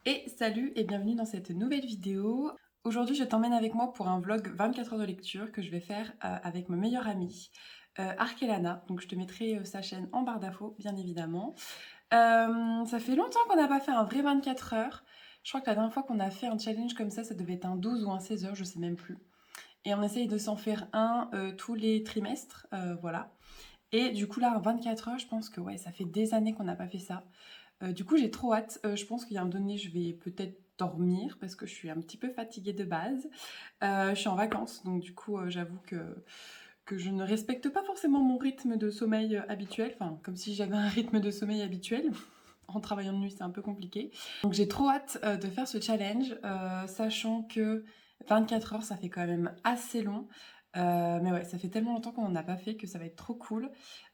Et salut et bienvenue dans cette nouvelle vidéo. Aujourd'hui, je t'emmène avec moi pour un vlog 24 heures de lecture que je vais faire avec ma meilleure amie, Arkelana. Donc je te mettrai sa chaîne en barre d'infos, bien évidemment. Ça fait longtemps qu'on n'a pas fait un vrai 24 heures. Je crois que la dernière fois qu'on a fait un challenge comme ça devait être un 12 ou un 16 heures, je sais même plus. Et on essaye de s'en faire un tous les trimestres, voilà. Et du coup là, un 24 heures, je pense que ouais, ça fait des années qu'on n'a pas fait ça. Du coup, j'ai trop hâte. Je pense qu'il y a un moment donné, je vais peut-être dormir parce que je suis un petit peu fatiguée de base. Je suis en vacances, donc du coup, j'avoue que je ne respecte pas forcément mon rythme de sommeil habituel. Enfin, comme si j'avais un rythme de sommeil habituel. En travaillant de nuit, c'est un peu compliqué. Donc j'ai trop hâte de faire ce challenge, sachant que 24 heures, ça fait quand même assez long. Mais ouais, ça fait tellement longtemps qu'on n'en a pas fait que ça va être trop cool.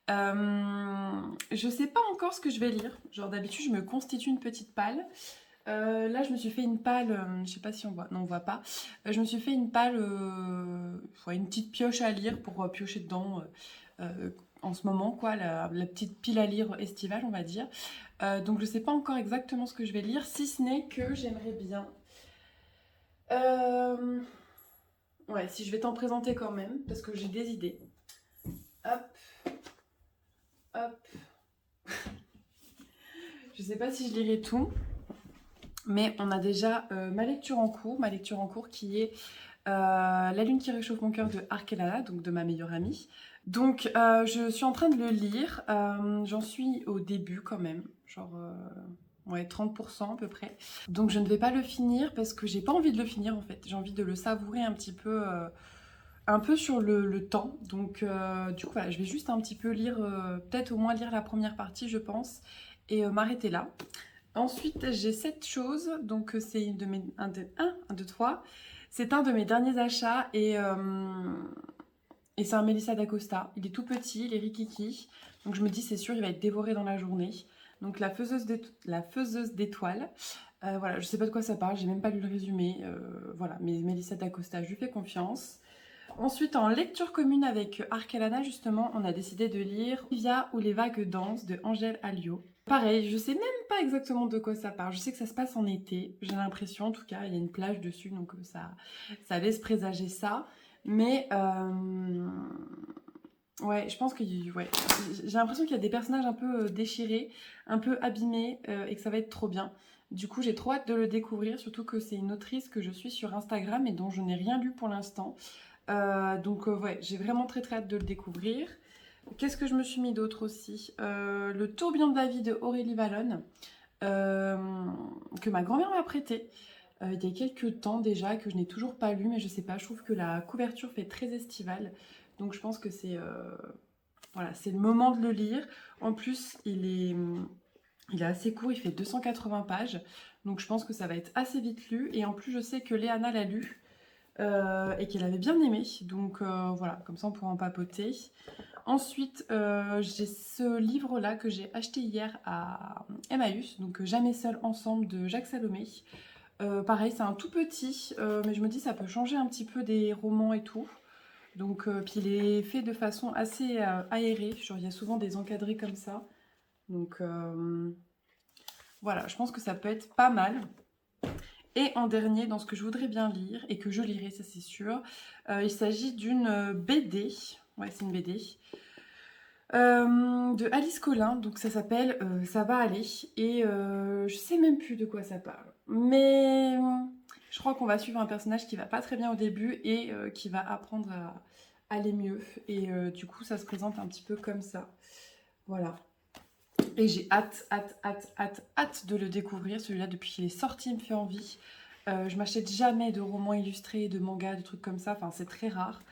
Je sais pas encore ce que je vais lire. Genre d'habitude, je me constitue une petite palle. Là, je me suis fait une palle, je sais pas si on voit, non on voit pas. Je me suis fait une palle, ouais, une petite pioche à lire pour piocher dedans en ce moment, quoi, la petite pile à lire estivale, on va dire. Donc je sais pas encore exactement ce que je vais lire, si ce n'est que j'aimerais bien. Euh, Ouais, si je vais t'en présenter quand même, parce que j'ai des idées. Hop, hop. Je sais pas si je lirai tout, mais on a déjà ma lecture en cours qui est La lune qui réchauffe mon cœur de Arkelala, donc de ma meilleure amie. Donc je suis en train de le lire, j'en suis au début quand même, genre ouais, 30% à peu près. Donc je ne vais pas le finir parce que j'ai pas envie de le finir en fait, j'ai envie de le savourer un peu sur le temps. Donc du coup voilà, je vais juste un petit peu lire, peut-être au moins lire la première partie je pense, et m'arrêter là. Ensuite, j'ai cette chose, donc c'est une de mes, un, deux, trois. C'est un de mes derniers achats et c'est un Melissa d'Acosta. Il est tout petit, il est rikiki, donc je me dis c'est sûr il va être dévoré dans la journée. Donc la faiseuse d'étoiles. Voilà, je sais pas de quoi ça parle, j'ai même pas lu le résumé. Voilà, mais Melissa d'Acosta, je lui fais confiance. Ensuite, en lecture commune avec Arkelana, justement, on a décidé de lire Via ou les vagues dansent de Angèle Alliot. Pareil, je sais même pas exactement de quoi ça parle. Je sais que ça se passe en été, j'ai l'impression, en tout cas, il y a une plage dessus, donc ça laisse présager ça. Mais ouais, je pense que ouais, j'ai l'impression qu'il y a des personnages un peu déchirés, un peu abîmés, et que ça va être trop bien. Du coup, j'ai trop hâte de le découvrir, surtout que c'est une autrice que je suis sur Instagram et dont je n'ai rien lu pour l'instant. Donc ouais, j'ai vraiment très très hâte de le découvrir. Qu'est-ce que je me suis mis d'autre aussi? Le tourbillon de la vie de Aurélie Vallone, euh, que ma grand-mère m'a prêté il y a quelques temps déjà, que je n'ai toujours pas lu, mais je sais pas, je trouve que la couverture fait très estivale. Donc je pense que c'est voilà, c'est le moment de le lire. En plus, il est assez court, il fait 280 pages. Donc je pense que ça va être assez vite lu. Et en plus, je sais que Léana l'a lu et qu'elle avait bien aimé. Donc voilà, comme ça on pourra en papoter. Ensuite, j'ai ce livre-là que j'ai acheté hier à Emmaüs, donc Jamais seul ensemble de Jacques Salomé. Pareil, c'est un tout petit, mais je me dis ça peut changer un petit peu des romans et tout. Donc, puis il est fait de façon assez aérée, genre il y a souvent des encadrés comme ça. Donc voilà, je pense que ça peut être pas mal. Et en dernier, dans ce que je voudrais bien lire, et que je lirai, ça c'est sûr, il s'agit d'une BD. Ouais, c'est une BD. De Alice Collin, donc ça s'appelle Ça va aller. Et je sais même plus de quoi ça parle. Mais je crois qu'on va suivre un personnage qui va pas très bien au début et qui va apprendre à aller mieux. Et du coup, ça se présente un petit peu comme ça. Voilà. Et j'ai hâte de le découvrir. Celui-là, depuis qu'il est sorti, il me fait envie. Je m'achète jamais de romans illustrés, de mangas, de trucs comme ça. Enfin, c'est très rare.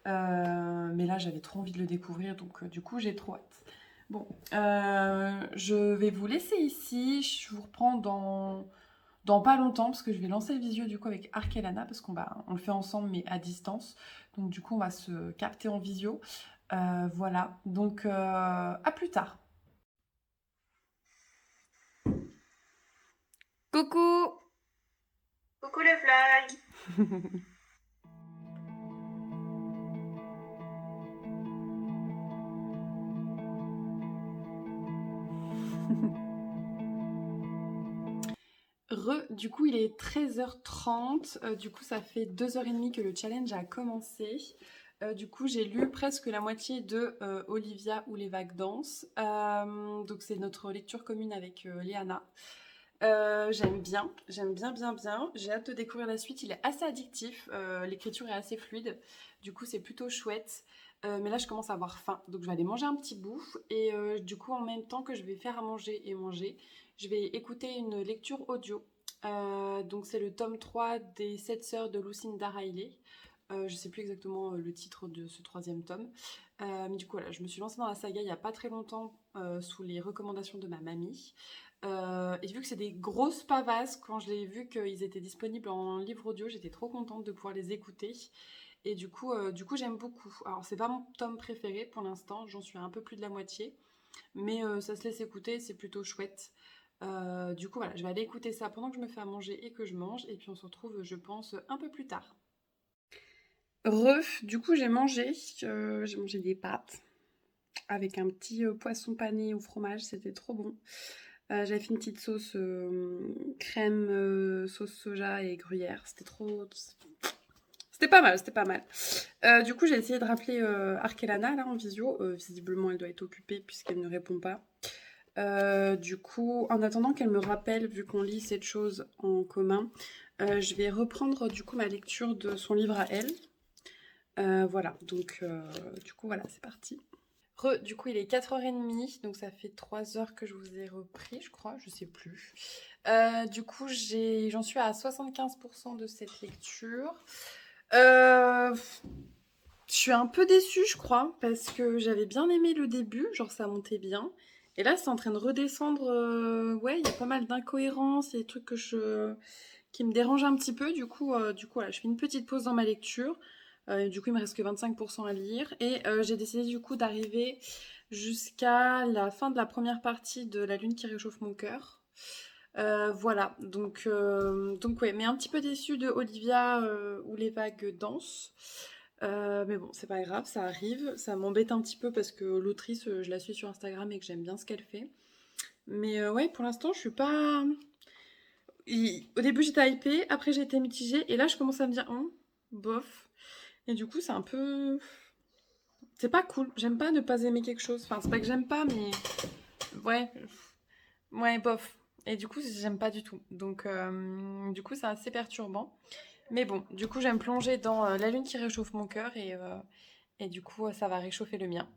Mais là, j'avais trop envie de le découvrir, donc du coup, j'ai trop hâte. Bon, je vais vous laisser ici. Je vous reprends dans pas longtemps parce que je vais lancer le visio du coup avec Arkelana parce on le fait ensemble mais à distance. Donc du coup, on va se capter en visio. Voilà, donc à plus tard. Coucou. Coucou le vlog! Du coup, il est 13h30. Du coup, ça fait 2h30 que le challenge a commencé. Du coup, j'ai lu presque la moitié de Olivia ou les vagues dansent. Donc, c'est notre lecture commune avec Léana. J'aime bien, bien, bien. J'ai hâte de découvrir la suite. Il est assez addictif. L'écriture est assez fluide. Du coup, c'est plutôt chouette. Mais là, je commence à avoir faim. Donc, je vais aller manger un petit bout. Et du coup, en même temps que je vais faire à manger et manger, je vais écouter une lecture audio. Donc, c'est le tome 3 des 7 sœurs de Lucinda Riley. Je sais plus exactement le titre de ce troisième tome. Mais du coup, voilà, je me suis lancée dans la saga il n'y a pas très longtemps sous les recommandations de ma mamie. Et vu que c'est des grosses pavasses, quand je l'ai vu qu'ils étaient disponibles en livre audio, j'étais trop contente de pouvoir les écouter. Et du coup j'aime beaucoup. Alors, c'est pas mon tome préféré pour l'instant, j'en suis à un peu plus de la moitié. Mais ça se laisse écouter, c'est plutôt chouette. Du coup, voilà, je vais aller écouter ça pendant que je me fais à manger et que je mange. Et puis, on se retrouve, je pense, un peu plus tard. Du coup, j'ai mangé des pâtes avec un petit poisson pané au fromage, c'était trop bon. J'avais fait une petite sauce crème, sauce soja et gruyère. C'était trop. C'était pas mal, c'était pas mal. Du coup, j'ai essayé de rappeler Arkelana là en visio. Visiblement, elle doit être occupée puisqu'elle ne répond pas. Du coup, en attendant qu'elle me rappelle, vu qu'on lit cette chose en commun, je vais reprendre du coup ma lecture de son livre à elle. Voilà, donc du coup, voilà, c'est parti. Du coup, il est 4h30, donc ça fait 3 heures que je vous ai repris, je crois, je sais plus. Du coup, j'en suis à 75% de cette lecture. Je suis un peu déçue, je crois, parce que j'avais bien aimé le début, genre ça montait bien. Et là, c'est en train de redescendre. Ouais, il y a pas mal d'incohérences, il y a des trucs qui me dérangent un petit peu. Du coup, voilà, je fais une petite pause dans ma lecture. Du coup, il me reste que 25% à lire. Et j'ai décidé du coup d'arriver jusqu'à la fin de la première partie de La Lune qui réchauffe mon cœur. Voilà, donc ouais, mais un petit peu déçue de Olivia où les vagues dansent. Mais bon, c'est pas grave, ça arrive. Ça m'embête un petit peu parce que l'autrice, je la suis sur Instagram et que j'aime bien ce qu'elle fait. Mais ouais, pour l'instant, je suis pas. Au début, j'étais hypée, après, j'ai été mitigée, et là, je commence à me dire, bof. Et du coup, c'est un peu. C'est pas cool. J'aime pas ne pas aimer quelque chose. Enfin, c'est pas que j'aime pas, mais. Ouais. Ouais, bof. Et du coup, j'aime pas du tout. Donc, du coup, c'est assez perturbant. Mais bon, du coup, j'aime plonger dans la lune qui réchauffe mon cœur et du coup, ça va réchauffer le mien.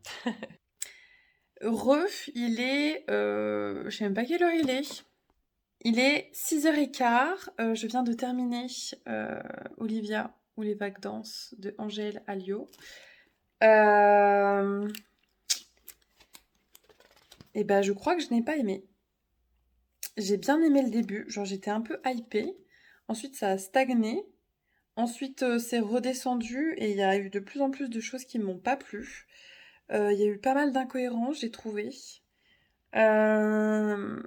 Il est. Je sais même pas quelle heure il est. Il est 6h15. Je viens de terminer Olivia ou les vagues dansent de Angèle Alliot. Et ben, je crois que je n'ai pas aimé. J'ai bien aimé le début, genre j'étais un peu hypée. Ensuite, ça a stagné. Ensuite, c'est redescendu et il y a eu de plus en plus de choses qui m'ont pas plu. Il y a eu pas mal d'incohérences, j'ai trouvé. Euh,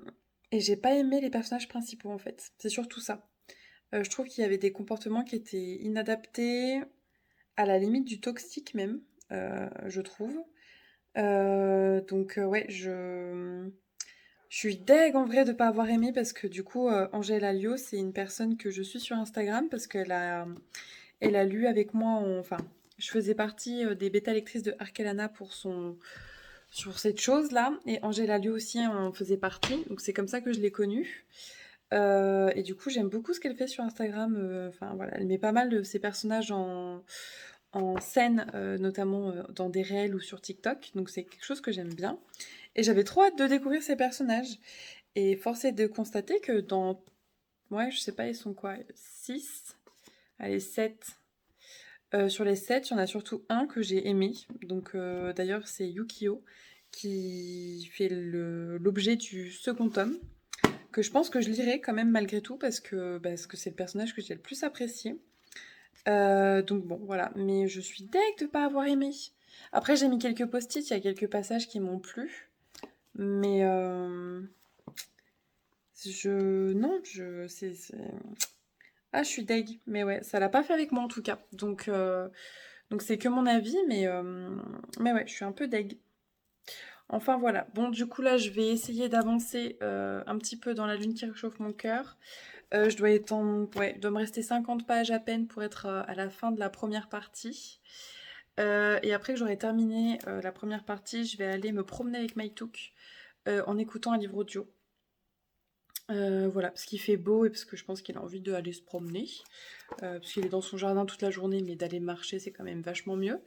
Et j'ai pas aimé les personnages principaux en fait. C'est surtout ça. Je trouve qu'il y avait des comportements qui étaient inadaptés, à la limite du toxique même, je trouve. Ouais, je suis deg en vrai de pas avoir aimé parce que du coup, Angèle Alliot, c'est une personne que je suis sur Instagram parce elle a lu avec moi, enfin, je faisais partie des bêta lectrices de Arkelana sur cette chose-là, et Angèle Alliot aussi en faisait partie, donc c'est comme ça que je l'ai connue. Et du coup, j'aime beaucoup ce qu'elle fait sur Instagram. Enfin voilà, elle met pas mal de ses personnages en scène, notamment dans des réels ou sur TikTok, donc c'est quelque chose que j'aime bien. Et j'avais trop hâte de découvrir ces personnages. Et force est de constater que ouais, je sais pas, ils sont quoi, 6. Allez, 7. Sur les 7, il y en a surtout un que j'ai aimé. Donc d'ailleurs, c'est Yukio qui fait l'objet du second tome, que je pense que je lirai quand même malgré tout parce que c'est le personnage que j'ai le plus apprécié. Donc bon, voilà. Mais je suis deg de pas avoir aimé. Après, j'ai mis quelques post-it, il y a quelques passages qui m'ont plu. Mais non, ah, je suis deg. Mais ouais, ça l'a pas fait avec moi en tout cas. Donc c'est que mon avis, mais ouais, je suis un peu deg. Enfin voilà. Bon, du coup là, je vais essayer d'avancer un petit peu dans la lune qui réchauffe mon cœur. Je dois être ouais, il doit me rester 50 pages à peine pour être à la fin de la première partie. Et après que j'aurai terminé la première partie, je vais aller me promener avec Maïtouk en écoutant un livre audio. Voilà, parce qu'il fait beau et parce que je pense qu'il a envie d'aller se promener. Parce qu'il est dans son jardin toute la journée, mais d'aller marcher, c'est quand même vachement mieux.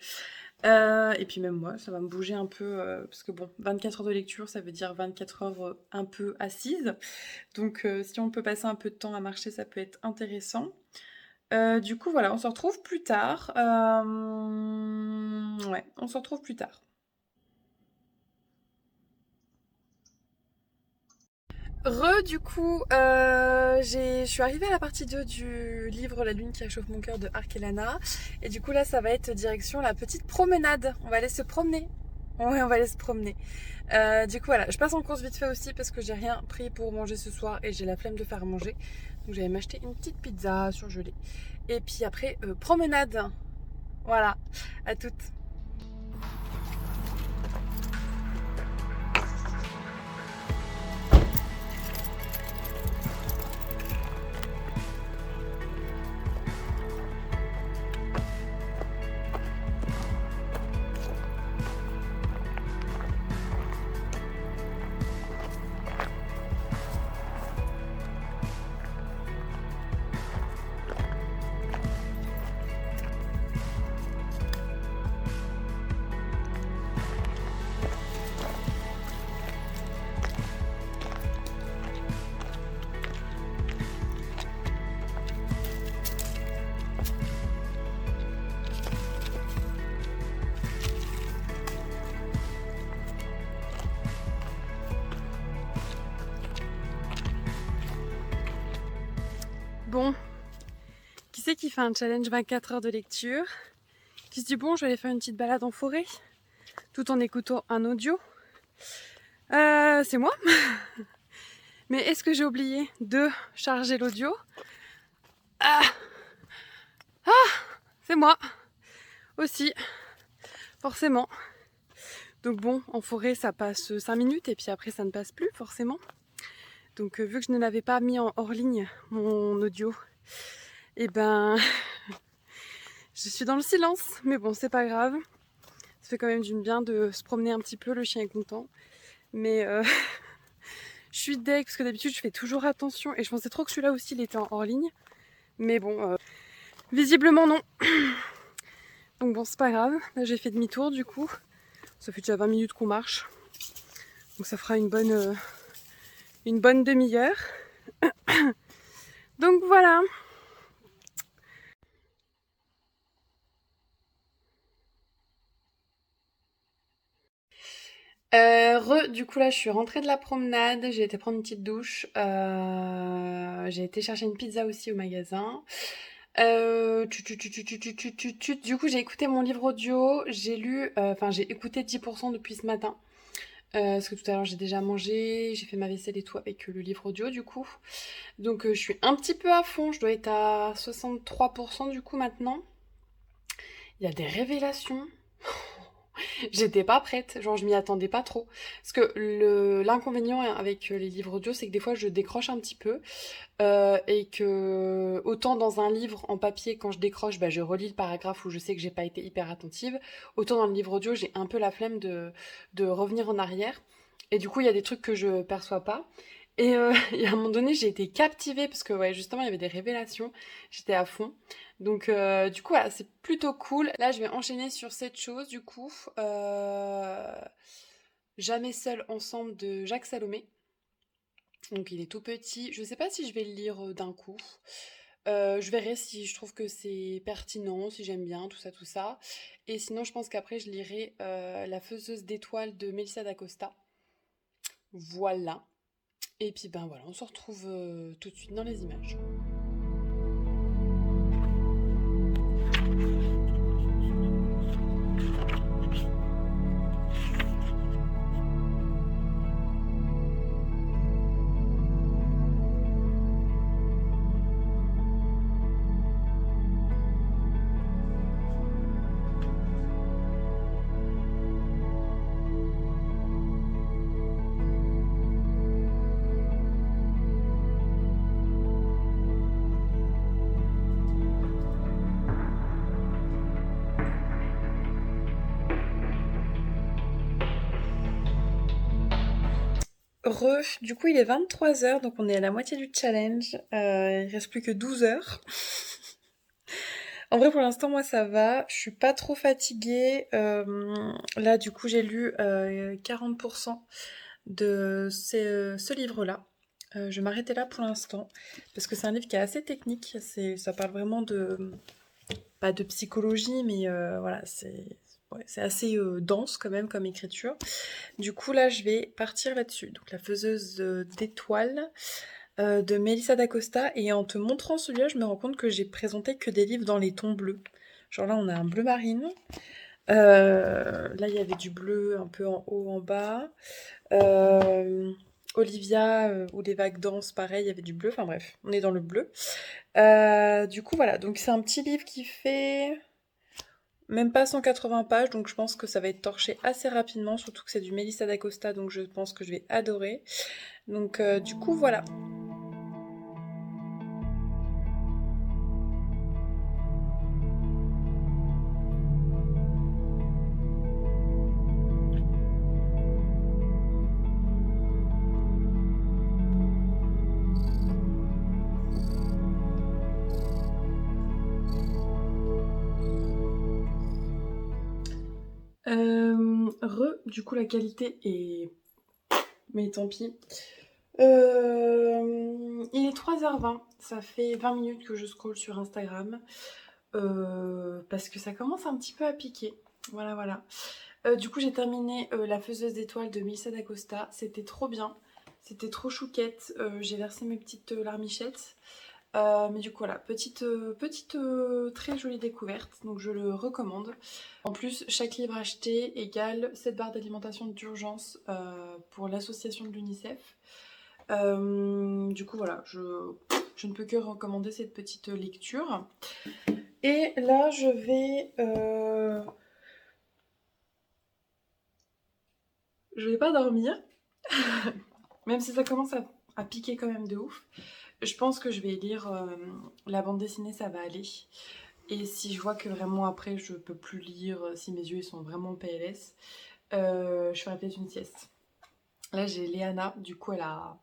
Et puis même moi, ça va me bouger un peu, parce que bon, 24 heures de lecture, ça veut dire 24 heures un peu assise. Donc si on peut passer un peu de temps à marcher, ça peut être intéressant. Du coup, voilà, on se retrouve plus tard. Ouais, on se retrouve plus tard. Du coup, je suis arrivée à la partie 2 du livre La lune qui réchauffe mon cœur de Arkelana. Et du coup, là, ça va être direction la petite promenade. On va aller se promener. Ouais, on va aller se promener. Du coup, voilà, je passe en course vite fait aussi parce que j'ai rien pris pour manger ce soir et j'ai la flemme de faire à manger. Donc, j'allais m'acheter une petite pizza surgelée. Et puis après, promenade. Voilà, à toutes. Bon, qui c'est qui fait un challenge 24 heures de lecture? Qui se dit bon, je vais aller faire une petite balade en forêt tout en écoutant un audio? C'est moi. Mais est-ce que j'ai oublié de charger l'audio? Ah, c'est moi aussi, forcément. Donc bon, en forêt ça passe 5 minutes et puis après ça ne passe plus forcément. Donc vu que je ne l'avais pas mis en hors ligne, mon audio, et ben je suis dans le silence. Mais bon, c'est pas grave. Ça fait quand même du bien de se promener un petit peu, le chien est content. Mais je suis deg parce que d'habitude je fais toujours attention et je pensais trop que celui-là aussi il était en hors ligne. Mais bon, visiblement non. Donc bon, c'est pas grave. Là j'ai fait demi-tour du coup. Ça fait déjà 20 minutes qu'on marche. Donc ça fera une bonne demi-heure. Donc voilà. Du coup là je suis rentrée de la promenade, j'ai été prendre une petite douche, j'ai été chercher une pizza aussi au magasin. Du coup j'ai écouté mon livre audio, j'ai écouté 10% depuis ce matin. Parce que tout à l'heure j'ai déjà mangé, j'ai fait ma vaisselle et tout avec le livre audio du coup. Donc je suis un petit peu à fond, je dois être à 63% du coup maintenant. Il y a des révélations. J'étais pas prête, genre je m'y attendais pas trop. Parce que l'inconvénient avec les livres audio, c'est que des fois je décroche un petit peu. Et que autant dans un livre en papier, quand je décroche, bah, je relis le paragraphe où je sais que j'ai pas été hyper attentive. Autant dans le livre audio, j'ai un peu la flemme de revenir en arrière. Et du coup, il y a des trucs que je perçois pas. Et, et à un moment donné, j'ai été captivée parce que ouais, justement, il y avait des révélations. J'étais à fond. Donc, du coup, voilà, c'est plutôt cool. Là, je vais enchaîner sur cette chose, du coup. Jamais seul ensemble de Jacques Salomé. Donc, il est tout petit. Je sais pas si je vais le lire d'un coup. Je verrai si je trouve que c'est pertinent, si j'aime bien, tout ça, tout ça. Et sinon, je pense qu'après, je lirai La faiseuse d'étoiles de Melissa d'Acosta. Voilà. Et puis, ben voilà, on se retrouve tout de suite dans les images. Du coup il est 23h, donc on est à la moitié du challenge. Il reste plus que 12 heures. En vrai pour l'instant moi ça va, je suis pas trop fatiguée. Là du coup j'ai lu 40% de ce livre-là. Je vais m'arrêter là pour l'instant, parce que c'est un livre qui est assez technique, ça parle vraiment de, pas de psychologie, mais voilà, c'est assez dense quand même comme écriture. Du coup là je vais partir là-dessus. Donc La faiseuse d'étoiles de Melissa d'Acosta, et en te montrant celui-là je me rends compte que j'ai présenté que des livres dans les tons bleus. Genre là on a un bleu marine, là il y avait du bleu un peu en haut, en bas. Olivia ou Les vagues dansent, pareil, il y avait du bleu, enfin bref, on est dans le bleu. Du coup voilà, donc c'est un petit livre qui fait même pas 180 pages, donc je pense que ça va être torché assez rapidement, surtout que c'est du Melissa d'Acosta, donc je pense que je vais adorer. Donc du coup voilà. Du coup la qualité est... Mais tant pis. Il est 3h20, ça fait 20 minutes que je scrolle sur Instagram. Parce que ça commence un petit peu à piquer. Voilà, voilà. Du coup, j'ai terminé La faiseuse d'étoiles de Melissa d'Acosta. C'était trop bien. C'était trop chouquette. J'ai versé mes petites larmichettes. Mais du coup, voilà, petite très jolie découverte. Donc, je le recommande. En plus, chaque livre acheté égale 7 barres d'alimentation d'urgence pour l'association de l'UNICEF. Du coup, voilà, je ne peux que recommander cette petite lecture. Et là, je vais pas dormir, même si ça commence à piquer quand même de ouf. Je pense que je vais lire la bande dessinée, ça va aller. Et si je vois que vraiment après je peux plus lire, si mes yeux ils sont vraiment PLS, je ferai peut-être une sieste. Là j'ai Léana, du coup elle a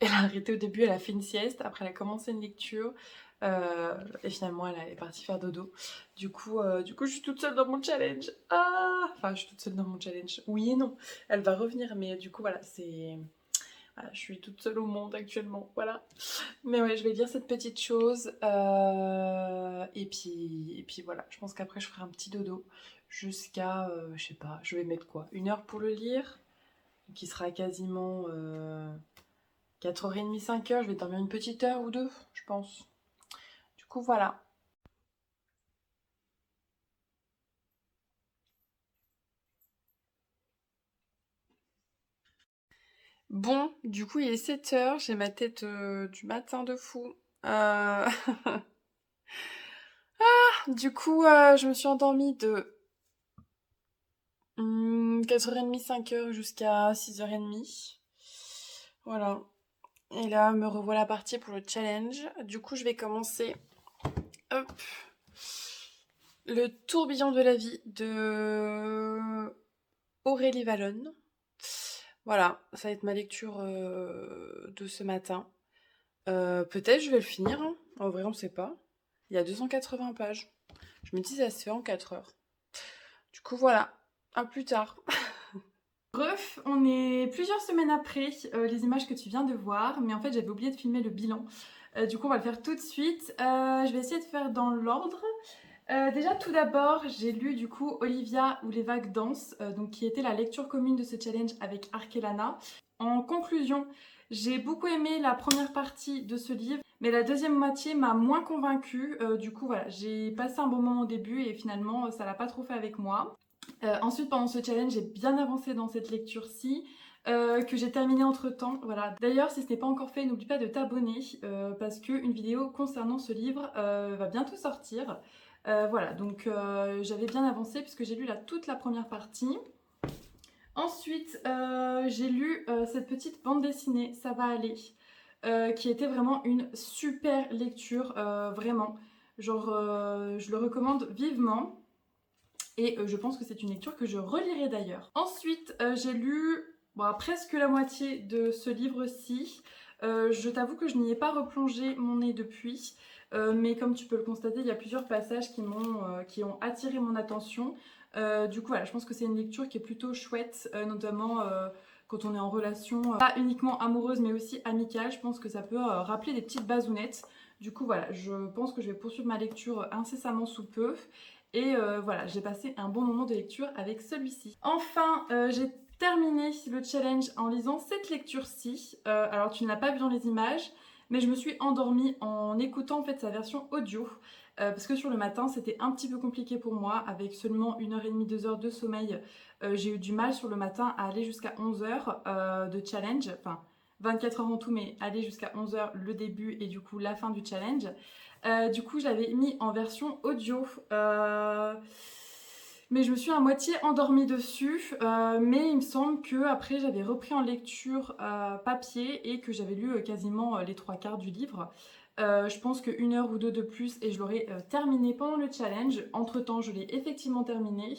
arrêté au début, elle a fait une sieste, après elle a commencé une lecture. Et finalement elle est partie faire dodo. Du coup je suis toute seule dans mon challenge. Ah, enfin je suis toute seule dans mon challenge. Oui et non. Elle va revenir, mais du coup voilà, voilà, je suis toute seule au monde actuellement. Voilà. Mais ouais, je vais lire cette petite chose. Et puis voilà, je pense qu'après je ferai un petit dodo jusqu'à, je sais pas, je vais mettre quoi, 1 heure pour le lire, qui sera quasiment 4h30, 5h. Je vais dormir une petite heure ou deux, je pense. Du coup, voilà. Bon, du coup, il est 7h, j'ai ma tête du matin de fou. Euh, Du coup, je me suis endormie de 4h30, 5h jusqu'à 6h30. Voilà. Et là, me revoilà partie pour le challenge. Du coup, je vais commencer. Hop. Le tourbillon de la vie de Aurélie Vallone. Voilà, ça va être ma lecture de ce matin. Peut-être je vais le finir, hein. En vrai, on sait pas. Il y a 280 pages. Je me dis, ça se fait en 4 heures. Du coup, voilà. À plus tard. Bref, on est plusieurs semaines après les images que tu viens de voir, mais en fait j'avais oublié de filmer le bilan. Du coup on va le faire tout de suite. Je vais essayer de faire dans l'ordre. Déjà tout d'abord j'ai lu du coup Olivia ou Les vagues dansent, donc qui était la lecture commune de ce challenge avec Arkelana. En conclusion, j'ai beaucoup aimé la première partie de ce livre, mais la deuxième moitié m'a moins convaincue. Du coup voilà, j'ai passé un bon moment au début et finalement ça l'a pas trop fait avec moi. Ensuite, pendant ce challenge, j'ai bien avancé dans cette lecture-ci, que j'ai terminé entre temps. Voilà. D'ailleurs, si ce n'est pas encore fait, n'oublie pas de t'abonner parce qu'une vidéo concernant ce livre va bientôt sortir. Voilà, donc j'avais bien avancé puisque j'ai lu toute la première partie. Ensuite, j'ai lu cette petite bande dessinée, Ça va aller, qui était vraiment une super lecture, vraiment. Genre, je le recommande vivement. Et je pense que c'est une lecture que je relirai d'ailleurs. Ensuite, j'ai lu Bon, presque la moitié de ce livre-ci. Je t'avoue que je n'y ai pas replongé mon nez depuis, mais comme tu peux le constater, il y a plusieurs passages qui ont attiré mon attention. Du coup, voilà, je pense que c'est une lecture qui est plutôt chouette, notamment quand on est en relation, pas uniquement amoureuse, mais aussi amicale. Je pense que ça peut rappeler des petites bazounettes. Du coup, voilà, je pense que je vais poursuivre ma lecture incessamment sous peu. Et voilà, j'ai passé un bon moment de lecture avec celui-ci. Enfin, j'ai terminé le challenge en lisant cette lecture-ci. Alors, tu ne l'as pas vu dans les images, mais je me suis endormie en écoutant en fait sa version audio. Parce que sur le matin, c'était un petit peu compliqué pour moi. Avec seulement 1h30, 2 heures de sommeil, j'ai eu du mal sur le matin à aller jusqu'à 11h de challenge. Enfin, 24 heures en tout, mais aller jusqu'à 11h le début et du coup la fin du challenge. Du coup, je l'avais mis en version audio. Mais je me suis à moitié endormie dessus. Mais il me semble que après j'avais repris en lecture papier et que j'avais lu quasiment les 3 quarts du livre. Je pense qu'une heure ou deux de plus et je l'aurais terminé pendant le challenge. Entre temps, je l'ai effectivement terminé.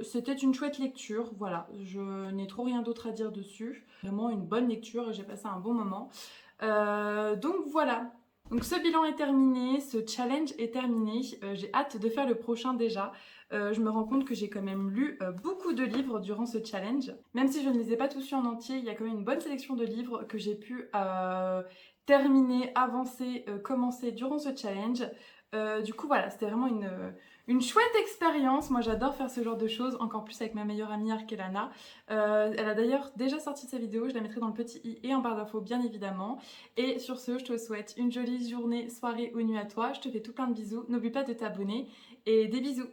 C'était une chouette lecture, voilà, je n'ai trop rien d'autre à dire dessus. Vraiment une bonne lecture et j'ai passé un bon moment. Donc voilà. Donc ce bilan est terminé, ce challenge est terminé. J'ai hâte de faire le prochain déjà. Je me rends compte que j'ai quand même lu beaucoup de livres durant ce challenge. Même si je ne les ai pas tous lus en entier, il y a quand même une bonne sélection de livres que j'ai pu terminer, avancer, commencer durant ce challenge. Du coup voilà, c'était vraiment une chouette expérience. Moi j'adore faire ce genre de choses, encore plus avec ma meilleure amie Arkelana. Elle a d'ailleurs déjà sorti sa vidéo, je la mettrai dans le petit i et en barre d'infos bien évidemment. Et sur ce, je te souhaite une jolie journée, soirée ou nuit à toi. Je te fais tout plein de bisous. N'oublie pas de t'abonner et des bisous.